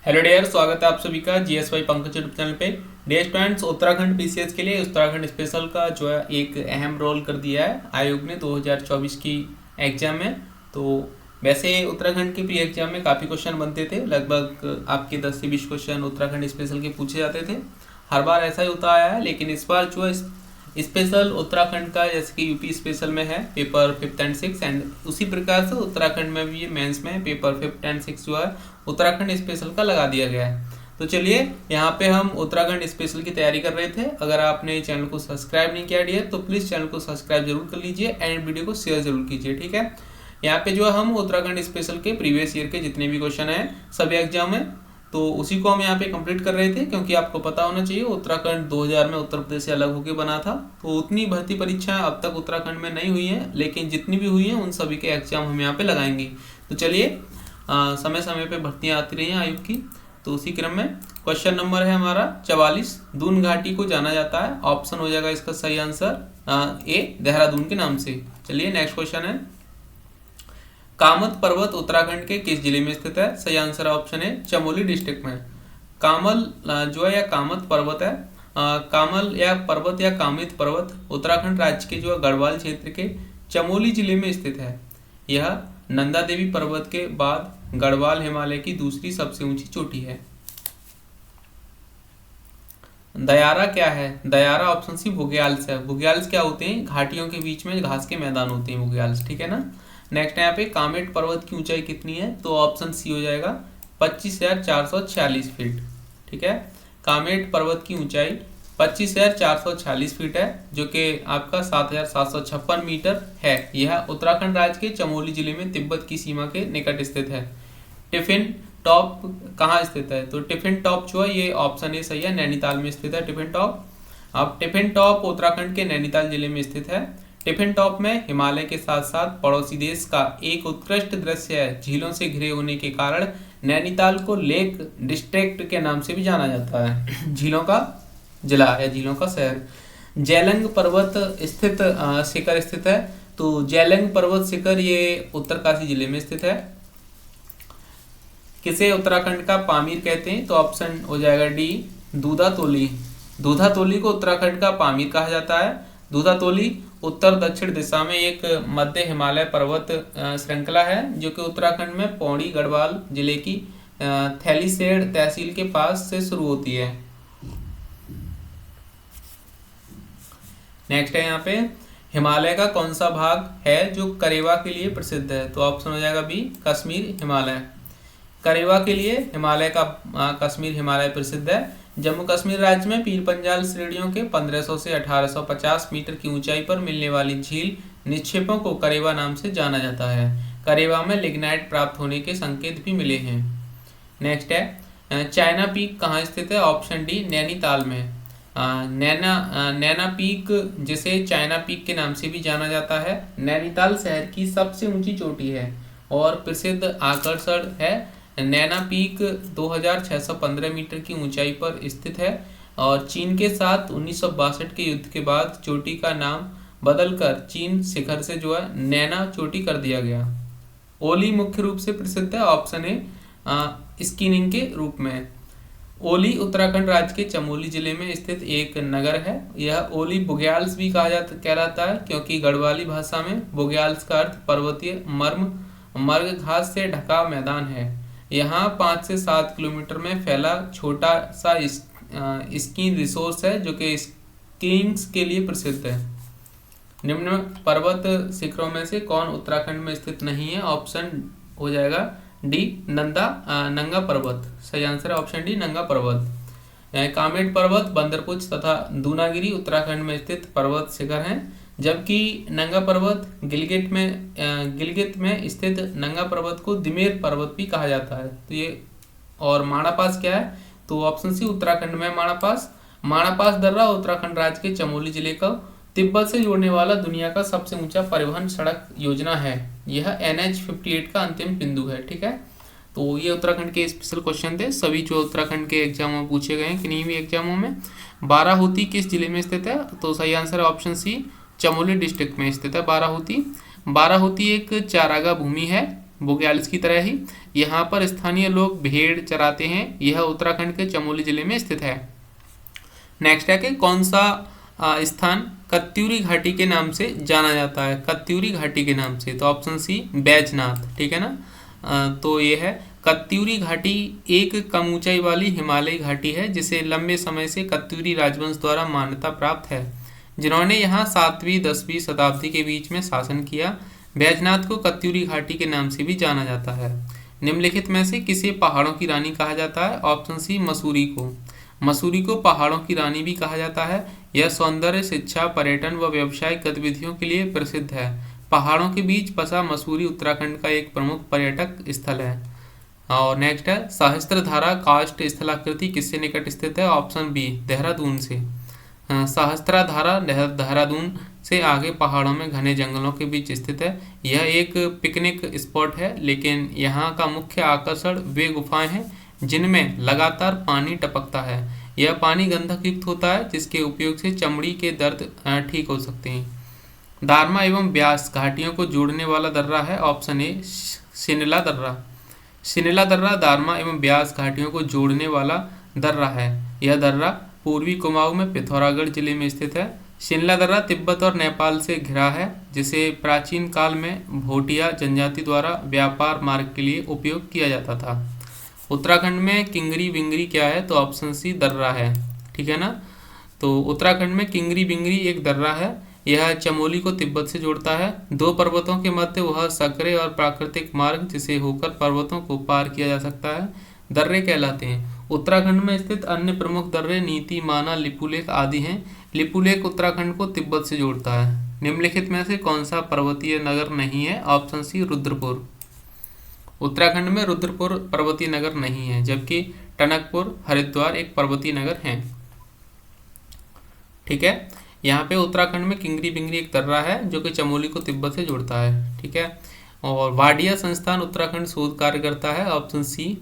Hello dear, स्वागत है आप सभी का जीएसवाई पंकज यूट्यूब चैनल पे। डियर स्टूडेंट्स, उत्तराखंड पीसीएस के लिए उत्तराखंड स्पेशल का जो है एक अहम रोल कर दिया है आयोग ने 2024 की एग्जाम में। तो वैसे उत्तराखंड के प्री एग्जाम में काफ़ी क्वेश्चन बनते थे, लगभग आपके 10 से 20 क्वेश्चन उत्तराखंड स्पेशल के पूछे जाते थे। हर बार ऐसा ही होता आया है, लेकिन इस बार जो है स्पेशल उत्तराखंड का जैसे कि यूपी स्पेशल में है paper 5th and 6th, and उसी प्रकार से उत्तराखंड में भी मेंस में पेपर 5th एंड 6th जो है उत्तराखंड स्पेशल का लगा दिया गया है। तो चलिए यहाँ पे हम उत्तराखंड स्पेशल की तैयारी कर रहे थे। अगर आपने चैनल को सब्सक्राइब नहीं किया डियर तो प्लीज़ चैनल को सब्सक्राइब जरूर कर लीजिए एंड वीडियो को शेयर जरूर कीजिए, ठीक है। यहाँ पे जो है हम उत्तराखंड स्पेशल के प्रीवियस ईयर के जितने भी क्वेश्चन हैं सभी एग्जाम में, तो उसी को हम यहाँ पे कंप्लीट कर रहे थे, क्योंकि आपको पता होना चाहिए उत्तराखंड 2000 में उत्तर प्रदेश से अलग होकर बना था। तो उतनी भर्ती परीक्षाएं अब तक उत्तराखंड में नहीं हुई हैं, लेकिन जितनी भी हुई हैं उन सभी के एग्जाम हम यहाँ पे लगाएंगे। तो चलिए समय समय पे भर्तियाँ आती रही हैं आयोग की, तो उसी क्रम में क्वेश्चन नंबर है हमारा 44। दून घाटी को जाना जाता है, ऑप्शन हो जाएगा इसका सही आंसर ए, देहरादून के नाम से। चलिए नेक्स्ट क्वेश्चन है, कामत पर्वत उत्तराखंड के किस जिले में स्थित है? सही आंसर ऑप्शन है चमोली डिस्ट्रिक्ट में। कामल जो है या कामत पर्वत है, कामल या पर्वत या कामित पर्वत उत्तराखंड राज्य के जो है गढ़वाल क्षेत्र के चमोली जिले में स्थित है। यह नंदा देवी पर्वत के बाद गढ़वाल हिमालय की दूसरी सबसे ऊंची चोटी है। दयारा क्या है? दयारा ऑप्शन सी बुग्याल्स है। बुग्याल्स क्या होते हैं? घाटियों के बीच में घास के मैदान होते हैं बुग्याल्स, ठीक है ना। नेक्स्ट यहाँ पे कामेट पर्वत की ऊंचाई कितनी है? तो ऑप्शन सी हो जाएगा 25,446 फीट, ठीक है। कामेट पर्वत की ऊंचाई 25,446 फीट है, जो कि आपका 7,756 मीटर है। यह उत्तराखंड राज्य के चमोली जिले में तिब्बत की सीमा के निकट स्थित है। टिफिन टॉप कहाँ स्थित है? तो टिफिन टॉप जो है ये ऑप्शन ए सही है, नैनीताल में स्थित है टिफिन टॉप। अब टिफिन टॉप उत्तराखंड के नैनीताल जिले में स्थित है। टिफिन टॉप में हिमालय के साथ साथ पड़ोसी देश का एक उत्कृष्ट दृश्य है। झीलों से घिरे होने के कारण नैनीताल को लेक डिस्ट्रिक्ट के नाम से भी जाना जाता है, झीलों का जिला या झीलों का शहर। जेलंग पर्वत स्थित शिखर स्थित है, तो जेलंग पर्वत शिखर ये उत्तरकाशी जिले में स्थित है। किसे उत्तराखंड का पामीर कहते हैं? तो ऑप्शन हो जाएगा डी, दूधातोली। दूधातोली को उत्तराखंड का पामीर कहा जाता है। दूधातोली उत्तर दक्षिण दिशा में एक मध्य हिमालय पर्वत श्रृंखला है, जो कि उत्तराखंड में पौड़ी गढ़वाल जिले की थैलीसेड तहसील के पास से शुरू होती है। नेक्स्ट है यहाँ पे, हिमालय का कौन सा भाग है जो करेवा के लिए प्रसिद्ध है? तो ऑप्शन हो जाएगा बी, कश्मीर हिमालय। करेवा के लिए हिमालय का कश्मीर हिमालय प्रसिद्ध है। जम्मू कश्मीर राज्य में पीर पंजाल श्रेणियों के 1500 से 1850 मीटर की ऊंचाई पर मिलने वाली झील निक्षेपों को करेवा नाम से जाना जाता है। करेवा में लिग्नाइट प्राप्त होने के संकेत भी मिले हैं। नेक्स्ट है, चाइना पीक कहाँ स्थित है? ऑप्शन डी, नैनीताल में। नैना पीक, जिसे चाइना पीक के नाम से भी जाना जाता है, नैनीताल शहर की सबसे ऊंची चोटी है और प्रसिद्ध आकर्षण है। नैना पीक 2615 मीटर की ऊंचाई पर स्थित है और चीन के साथ 1962 के युद्ध के बाद चोटी का नाम बदलकर चीन शिखर से जो है नैना चोटी कर दिया गया। ओली मुख्य रूप से प्रसिद्ध है, ऑप्शन ए स्कीइंग के रूप में। ओली उत्तराखंड राज्य के चमोली जिले में स्थित एक नगर है। यह ओली बुग्याल्स भी कहलाता है, क्योंकि गढ़वाली भाषा में बुग्याल्स का अर्थ पर्वतीय मर्ग घास से ढका मैदान है। यहाँ 5 से 7 किलोमीटर में फैला छोटा सा स्कीइंग रिसोर्स है, जो कि स्कीइंग के लिए प्रसिद्ध है। निम्न पर्वत शिखरों में से कौन उत्तराखंड में स्थित नहीं है? ऑप्शन हो जाएगा डी, नंगा पर्वत। सही आंसर है ऑप्शन डी, नंगा पर्वत। कामेट पर्वत, बंदरपुच तथा दूनागिरी उत्तराखंड में स्थित पर्वत शिखर हैं, जबकि नंगा पर्वत गिलगित में स्थित नंगा पर्वत को दिमेर पर्वत भी कहा जाता है। तो ये, और माणापास क्या है? तो ऑप्शन सी, उत्तराखंड में माणापास दर्रा उत्तराखंड राज्य के चमोली जिले का तिब्बत से जोड़ने वाला दुनिया का सबसे ऊंचा परिवहन सड़क योजना है। यह NH 58 का अंतिम बिंदु है, ठीक है। तो ये उत्तराखंड के स्पेशल क्वेश्चन थे, सभी जो उत्तराखंड के एग्जामों में पूछे गए हैं किन्हीं भी एग्जामों में। बाराहोती किस जिले में स्थित है? तो सही आंसर है ऑप्शन सी, चमोली डिस्ट्रिक्ट में स्थित है बाराहोती। बाराहोती एक चारागाह भूमि है वो 41 की तरह ही यहाँ पर स्थानीय लोग भेड़ चराते हैं। यह उत्तराखंड के चमोली जिले में स्थित है। नेक्स्ट है कि कौन सा स्थान कत्यूरी घाटी के नाम से जाना जाता है? कत्यूरी घाटी के नाम से, तो ऑप्शन सी बैजनाथ, ठीक है ना। तो ये है कत्यूरी घाटी एक कम ऊंचाई वाली हिमालयी घाटी है जिसे लंबे समय से कत्यूरी राजवंश द्वारा मान्यता प्राप्त है, जिन्होंने यहाँ 7वीं 10वीं शताब्दी के बीच में शासन किया। बैजनाथ को कत्यूरी घाटी के नाम से भी जाना जाता है। निम्नलिखित में से किसे पहाड़ों की रानी कहा जाता है? ऑप्शन सी मसूरी को। मसूरी को पहाड़ों की रानी भी कहा जाता है। यह सौंदर्य, शिक्षा, पर्यटन व व्यावसायिक गतिविधियों के लिए प्रसिद्ध है। पहाड़ों के बीच बसा मसूरी उत्तराखंड का एक प्रमुख पर्यटक स्थल है। और नेक्स्ट है सहस्त्रधारा कास्ट स्थलाकृति किससे निकट स्थित है? ऑप्शन बी देहरादून से। सहस्त्रधारा देहरादून से आगे पहाड़ों में घने जंगलों के बीच स्थित है। यह एक पिकनिक स्पॉट है, लेकिन यहाँ का मुख्य आकर्षण वे गुफाएं हैं जिनमें लगातार पानी टपकता है। यह पानी गंधक युक्त होता है जिसके उपयोग से चमड़ी के दर्द ठीक हो सकते हैं। दारमा एवं ब्यास घाटियों को जोड़ने वाला दर्रा है। ऑप्शन ए सिनला दर्रा। सिनला दर्रा दारमा एवं ब्यास घाटियों को जोड़ने वाला दर्रा है। यह दर्रा पूर्वी कुमाऊं में पिथौरागढ़ जिले में स्थित है। शिनला दर्रा तिब्बत और नेपाल से घिरा है, जिसे प्राचीन काल में भोटिया जनजाति द्वारा व्यापार मार्ग के लिए उपयोग किया जाता था। उत्तराखंड में किंगरी बिंगरी क्या है? तो ऑप्शन सी दर्रा है, ठीक है ना। तो उत्तराखंड में किंगरी बिंगरी एक दर्रा है। यह चमोली को तिब्बत से जोड़ता है। दो पर्वतों के मध्य वह सकरे और प्राकृतिक मार्ग जिसे होकर पर्वतों को पार किया जा सकता है दर्रे कहलाते हैं। उत्तराखंड में स्थित अन्य प्रमुख दर्रे नीति, माना, लिपुलेख आदि हैं। लिपुलेख उत्तराखंड को तिब्बत से जोड़ता है। निम्नलिखित में से कौन सा पर्वतीय नगर नहीं है? Option C Rudrapur. उत्तराखंड में रुद्रपुर पर्वतीय नगर नहीं है, जबकि टनकपुर, हरिद्वार एक पर्वतीय नगर हैं, ठीक है। यहाँ पे उत्तराखंड में किंगरी बिंगरी एक दर्रा है जो कि चमोली को तिब्बत से जोड़ता है, ठीक है। और वाडिया संस्थान उत्तराखंड शोध कार्य करता है। ऑप्शन सी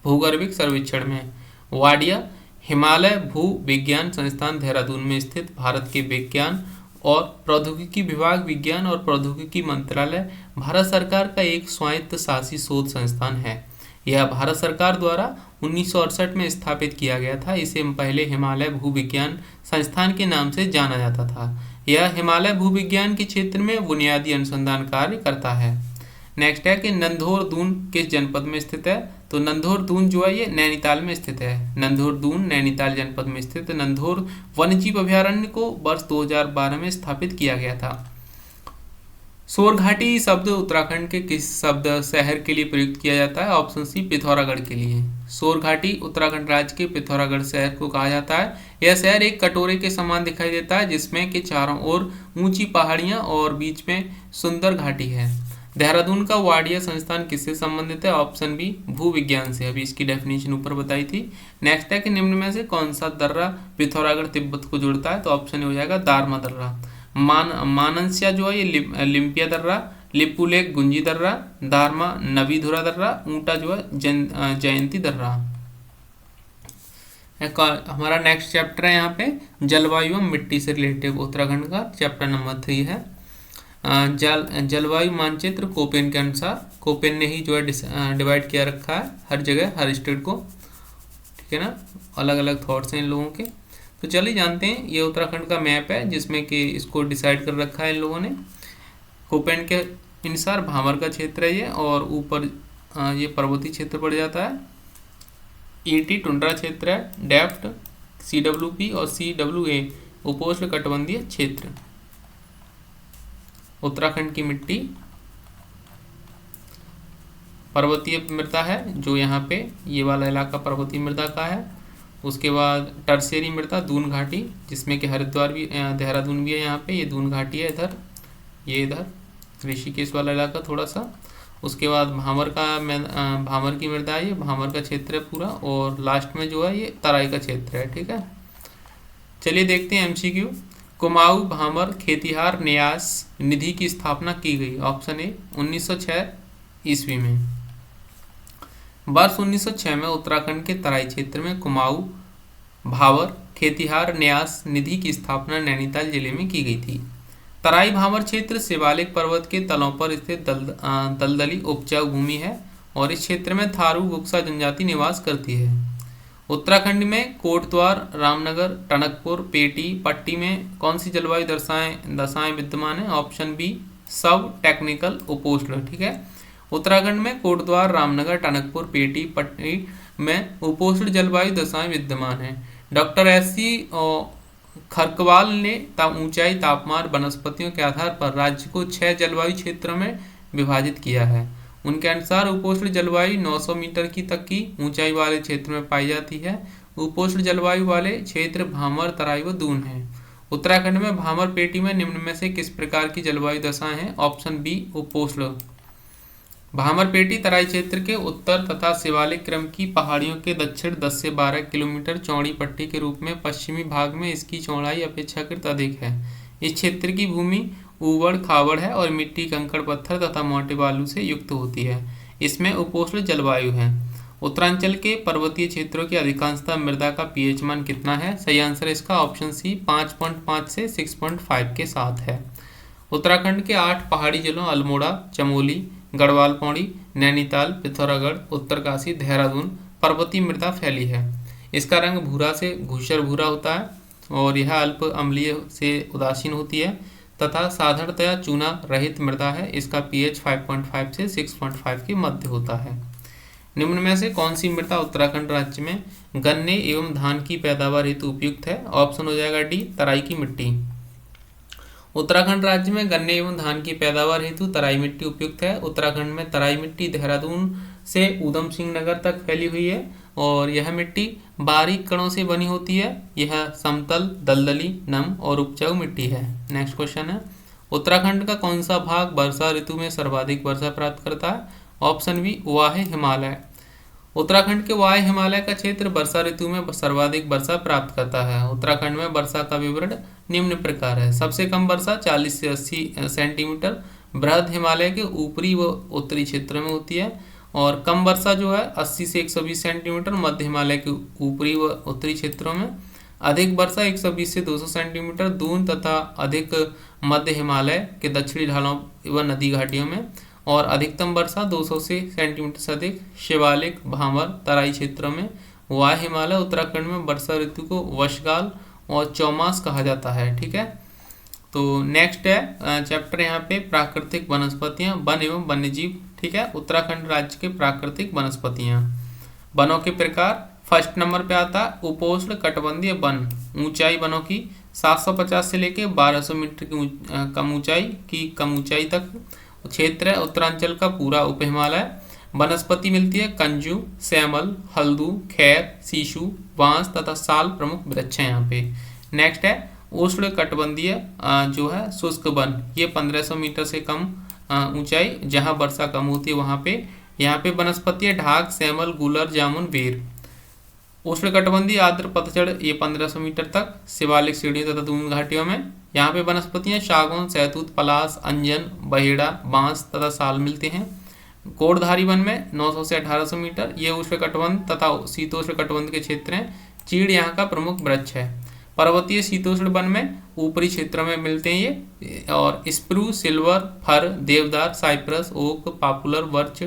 भूगर्भिक सर्वेक्षण में। वाडिया हिमालय भू विज्ञान संस्थान देहरादून में स्थित भारत के विज्ञान और प्रौद्योगिकी विभाग, विज्ञान और प्रौद्योगिकी मंत्रालय, भारत सरकार का एक स्वायत्त शासी शोध संस्थान है। यह भारत सरकार द्वारा 1968 में स्थापित किया गया था। इसे पहले हिमालय भूविज्ञान संस्थान के नाम से जाना जाता था। यह हिमालय भूविज्ञान के क्षेत्र में बुनियादी अनुसंधान कार्य करता है। नेक्स्ट है कि नंधौर दून किस जनपद में स्थित है? तो नंधौर दून जो है ये नैनीताल में स्थित है। नंधौर दून नैनीताल जनपद में स्थित नंधौर वन्यजीव अभयारण्य को वर्ष 2012 में स्थापित किया गया था। सोरघाटी शब्द उत्तराखंड के किस शब्द शहर के लिए प्रयुक्त किया जाता है? ऑप्शन सी पिथौरागढ़ के लिए। सोरघाटी उत्तराखंड राज्य के पिथौरागढ़ शहर को कहा जाता है। यह शहर एक कटोरे के समान दिखाई देता है जिसमें कि चारों ओर ऊंची पहाड़ियां और बीच में सुंदर घाटी है। देहरादून का वाडिया संस्थान किससे संबंधित है? ऑप्शन बी भू विज्ञान से। अभी इसकी डेफिनेशन ऊपर बताई थी। नेक्स्ट है कि निम्न में से कौन सा दर्रा पिथौरागढ़ तिब्बत को जोड़ता है? तो ऑप्शन हो जाएगा दारमा दर्रा। मानसिया जो है ये लिम्पिया दर्रा, लिपुलेख गुंजी दर्रा, दारमा नवीधुरा दर्रा, ऊंटा जो है जयंती दर्रा। हमारा नेक्स्ट चैप्टर है यहाँ पे जलवायु एवं मिट्टी से रिलेटेड। उत्तराखंड का चैप्टर नंबर 3 है। जलवायु मानचित्र कोपेन के अनुसार, कोपेन ने ही जो है डिवाइड किया रखा है हर जगह हर स्टेट को, ठीक है ना। अलग अलग थॉट्स हैं इन लोगों के। तो चलिए जानते हैं, ये उत्तराखंड का मैप है जिसमें कि इसको डिसाइड कर रखा है इन लोगों ने। कोपेन के अनुसार भामर का क्षेत्र है ये, और ऊपर ये पर्वतीय क्षेत्र पड़ जाता है। ईटी टुंड्रा क्षेत्र है। डेफ्ट CWP और CWA उपोष्ण कटिबंधीय क्षेत्र। उत्तराखंड की मिट्टी पर्वतीय मृदा है, जो यहाँ पे ये वाला इलाका पर्वतीय मृदा का है। उसके बाद टर्शियरी मृदा दून घाटी, जिसमें कि हरिद्वार भी देहरादून भी है यहाँ पे। ये दून घाटी है इधर, ये इधर ऋषिकेश वाला इलाका थोड़ा सा। उसके बाद भामर की मृदा है, ये भामर का क्षेत्र है पूरा। और लास्ट में जो है ये तराई का क्षेत्र है, ठीक है। चलिए देखते हैं MCQ। कुमाऊं भामर खेतिहार न्यास निधि की स्थापना की गई। ऑप्शन ए 1906 ईस्वी में। वर्ष 1906 में उत्तराखंड के तराई क्षेत्र में कुमाऊं भावर खेतिहार न्यास निधि की स्थापना नैनीताल जिले में की गई थी। तराई भावर क्षेत्र शिवालिक पर्वत के तलों पर स्थित दलदली उपजाऊ भूमि है और इस क्षेत्र में थारू बुक्सा जनजाति निवास करती है। उत्तराखंड में कोटद्वार, रामनगर, टनकपुर, पेटी, पट्टी में कौन सी जलवायु दशाएं विद्यमान है? ऑप्शन बी सब टेक्निकल उपोष्ण। ठीक है, उत्तराखंड में कोटद्वार, रामनगर, टनकपुर, पेटी, पट्टी में उपोष्ण जलवायु दशाएं विद्यमान है। Doctor SC. खरकवाल ने ऊंचाई, तापमान, वनस्पतियों के आधार पर राज्य को 6 जलवायु क्षेत्रों में विभाजित किया है। उनके अनुसार उपोष्ण जलवायु 900 मीटर तक की ऊंचाई वाले क्षेत्र में पाई जाती है। उपोष्ण जलवायु वाले क्षेत्र भामर, तराई व दून है। उत्तराखंड में भामर पेटी में निम्न में से किस प्रकार की जलवायु दशाएं हैं? ऑप्शन बी उपोष्ण। भामर पेटी तराई क्षेत्र के उत्तर तथा शिवालिक क्रम की पहाड़ियों के दक्षिण 10 से 12 किलोमीटर चौड़ी पट्टी के रूप में पश्चिमी भाग में इसकी चौड़ाई अपेक्षाकृत अधिक है। इस क्षेत्र की भूमि ऊबड़ खाबड़ है और मिट्टी, कंकड़, पत्थर तथा मोटे बालू से युक्त होती है। इसमें उपोष्ण जलवायु है। उत्तरांचल के पर्वतीय क्षेत्रों की अधिकांशतः मृदा का पीएच मान कितना है? सही आंसर इसका ऑप्शन सी 5.5 से 6.5 के साथ है। उत्तराखंड के 8 पहाड़ी जिलों अल्मोड़ा, चमोली, गढ़वाल पौड़ी, नैनीताल, पिथौरागढ़, उत्तरकाशी, देहरादून पर्वतीय मृदा फैली है। इसका रंग भूरा से धूसर भूरा होता है और यह अल्प अम्लीय से उदासीन होती है तथा साधारणतया चूना रहित मृदा है। इसका पीएच 5.5 से 6.5 के मध्य होता है। निम्न में से कौन सी मृदा उत्तराखंड राज्य में गन्ने एवं धान की पैदावार हेतु उपयुक्त है? ऑप्शन हो जाएगा डी तराई की मिट्टी। उत्तराखंड राज्य में गन्ने एवं धान की पैदावार हेतु तराई मिट्टी उपयुक्त है। उत्तराखंड में तराई मिट्टी देहरादून से ऊधम सिंह नगर तक फैली हुई है और यह मिट्टी बारीक कणों से बनी होती है। यह समतल, दलदली, नम और उपजाऊ मिट्टी है। नेक्स्ट क्वेश्चन है, उत्तराखंड का कौन सा भाग वर्षा ऋतु में सर्वाधिक वर्षा प्राप्त करता है? ऑप्शन बी वाह हिमालय। उत्तराखंड के वाह हिमालय का क्षेत्र वर्षा ऋतु में सर्वाधिक वर्षा प्राप्त करता है। उत्तराखंड में वर्षा का विवरण निम्न प्रकार है। सबसे कम वर्षा 40 से 80 सेंटीमीटर बृहद हिमालय के ऊपरी व उत्तरी क्षेत्र में होती है और कम वर्षा जो है 80 से 120 सेंटीमीटर मध्य हिमालय के ऊपरी व उत्तरी क्षेत्रों में। अधिक वर्षा 120 से 200 सेंटीमीटर दून तथा अधिक मध्य हिमालय के दक्षिणी ढालों व नदी घाटियों में और अधिकतम वर्षा 200 से सेंटीमीटर से अधिक शिवालिक, भामर, तराई क्षेत्रों में। वाह हिमालय उत्तराखंड में वर्षा ऋतु को वर्षकाल और चौमास कहा जाता है। ठीक है, तो नेक्स्ट है चैप्टर यहाँ पे प्राकृतिक वनस्पतियाँ, वन एवं वन्यजीव। ठीक है, उत्तराखंड राज्य के प्राकृतिक वनस्पतियाँ। वनों के प्रकार फर्स्ट नंबर पे आता है उपोष्ण कटिबंधीय वन। ऊंचाई वनों की 750 से लेके 1200 मीटर की कम ऊंचाई तक क्षेत्र है। उत्तरांचल का पूरा उप हिमालय। वनस्पति मिलती है कंजू, सैमल, हल्दू, खैर, सीशु, बांस तथा साल प्रमुख वृक्ष हैं यहाँ पे। नेक्स्ट है उष्ण कटिबंधीय जो है शुष्क वन। ये 1500 मीटर से कम ऊंचाई, जहाँ वर्षा कम होती है वहाँ पे। यहाँ पे वनस्पति है ढाक, सैमल, गुलर, जामुन, बेर। उष्ण कटिबंधीय आर्द्र पतझड़ ये 1500 मीटर तक शिवालिक सीढ़ियों तथा दून घाटियों में। यहाँ पे वनस्पतियाँ सागौन, सहतूत, पलास, अंजन, बहेड़ा, बांस तथा साल मिलते हैं। कोटधारी वन में 900 से 1800 मीटर ये उष्ण कटिबंध तथा शीतोष्ण कटिबंध के क्षेत्र हैं। चीड़ यहाँ का प्रमुख वृक्ष है। पर्वतीय शीतोष्ण वन में ऊपरी क्षेत्रों में मिलते हैं ये, और स्प्रूस, सिल्वर, फर, देवदार, साइप्रस, ओक, पॉपुलर, बर्च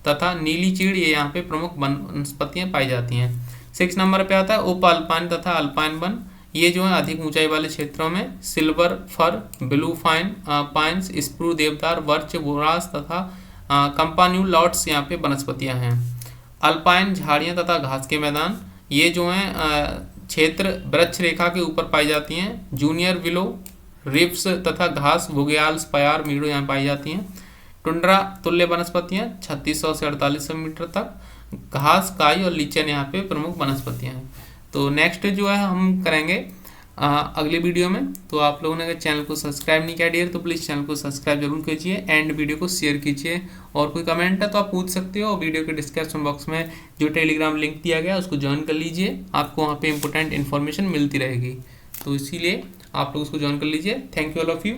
तथा नीली चीड़ ये यहाँ पे प्रमुख वनस्पतियाँ पाई जाती हैं। 6 नंबर पे आता है उप अल्पाइन तथा अल्पाइन वन। ये जो है अधिक ऊंचाई वाले क्षेत्रों में सिल्वर, फर, ब्लू पाइन्स, स्प्रू, देवदार, वर्च, बोरास तथा कंपान्यूल लॉट्स यहाँ पे वनस्पतियाँ हैं। अल्पाइन झाड़ियाँ तथा घास के मैदान ये जो हैं क्षेत्र वृक्ष रेखा के ऊपर पाई जाती हैं। जूनियर विलो, रिप्स तथा घास, बुग्याल्स, प्यार, मीड़ो यहाँ पाई जाती हैं। टुंड्रा तुल्य वनस्पतियाँ 3600 से 4800 मीटर तक। घास, काई और लीचन यहाँ पे प्रमुख वनस्पतियाँ हैं। तो नेक्स्ट जो है हम करेंगे अगले वीडियो में। तो आप लोगों ने अगर चैनल को सब्सक्राइब नहीं किया डियर तो प्लीज़ चैनल को सब्सक्राइब जरूर कीजिए एंड वीडियो को शेयर कीजिए। और कोई कमेंट है तो आप पूछ सकते हो। वीडियो के डिस्क्रिप्शन बॉक्स में जो टेलीग्राम लिंक दिया गया उसको ज्वाइन कर लीजिए, आपको वहाँ पे इंपॉर्टेंट इन्फॉर्मेशन मिलती रहेगी। तो इसीलिए आप लोग उसको ज्वाइन कर लीजिए। Thank you all of you.